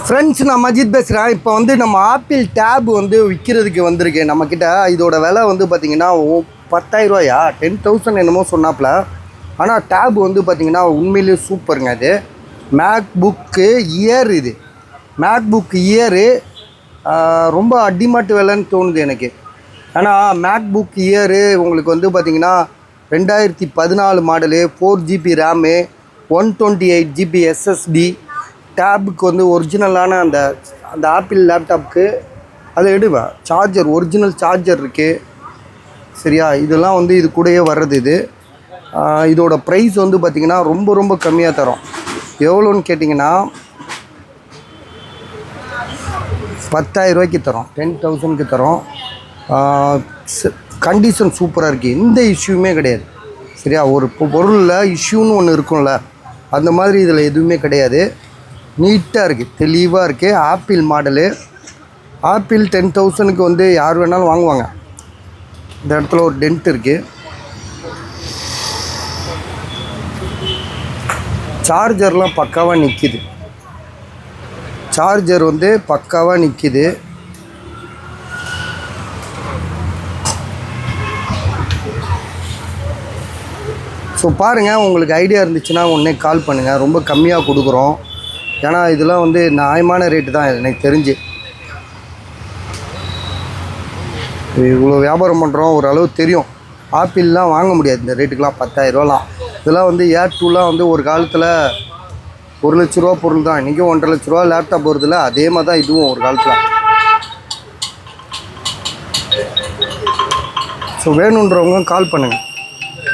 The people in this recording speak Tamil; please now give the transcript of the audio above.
ஃப்ரெண்ட்ஸ், நான் மஜித் பேசுகிறேன். இப்போ வந்து நம்ம ஆப்பிள் டேப் வந்து விற்கிறதுக்கு வந்திருக்கு நம்மக்கிட்ட. இதோட விலை வந்து பார்த்திங்கன்னா 10,000 10,000 என்னமோ சொன்னாப்புல. ஆனால் டேப் வந்து பார்த்திங்கன்னா உண்மையிலேயே சூப்பருங்க. அது மேக் புக்கு இயர். இது மேக் புக் இயரு ரொம்ப அடிமாட்டு விலைன்னு தோணுது எனக்கு. ஆனால் மேக் புக் இயரு உங்களுக்கு வந்து பார்த்திங்கன்னா 2014 model, 4GB RAM, 128GB SSD. டேபுக்கு வந்து ஒரிஜினலான அந்த ஆப்பிள் லேப்டாப்புக்கு அதை எடுவேன். சார்ஜர், ஒரிஜினல் சார்ஜர் இருக்குது. சரியா? இதெல்லாம் வந்து இது கூடயே வர்றது. இதோட ப்ரைஸ் வந்து பார்த்திங்கன்னா ரொம்ப ரொம்ப கம்மியாக தரோம். எவ்வளோன்னு கேட்டிங்கன்னா 10,000 தரோம். 10,000 தரோம். கண்டிஷன் சூப்பராக இருக்குது. எந்த இஷ்யூமே கிடையாது. சரியா? ஒரு பொருளில் இஷ்யூன்னு ஒன்று இருக்கும்ல, அந்த மாதிரி இதில் எதுவுமே கிடையாது. நீட்டாக இருக்குது, தெளிவாக இருக்குது. Apple model. ஆப்பிள் 10,000 வந்து யார் வேணாலும் வாங்குவாங்க. இந்த இடத்துல ஒரு டென்ட் இருக்குது. சார்ஜர்லாம் பக்காவாக நிற்கிது. சார்ஜர் வந்து பக்காவாக நிற்கிது. ஸோ பாருங்கள், உங்களுக்கு ஐடியா இருந்துச்சுன்னா உடனே கால் பண்ணுங்கள். ரொம்ப கம்மியாக கொடுக்குறோம். ஏன்னா இதெல்லாம் வந்து நியாயமான ரேட்டு தான் எனக்கு தெரிஞ்சு. இவ்வளோ வியாபாரம் பண்ணுறோம், ஓரளவு தெரியும். ஆப்பிள்லாம் வாங்க முடியாது இந்த ரேட்டுக்கெலாம், 10,000 இதெல்லாம் வந்து ஏர் 2லாம் வந்து ஒரு காலத்தில் 1 லட்ச ரூபா பொருள் தான். இன்றைக்கும் 1.5 லட்ச ரூபா லேப்டாப் வருதுல்ல, அதே மாதிரி தான் இதுவும் ஒரு காலத்தில். ஸோ வேணுன்றவங்க கால் பண்ணுங்கள்.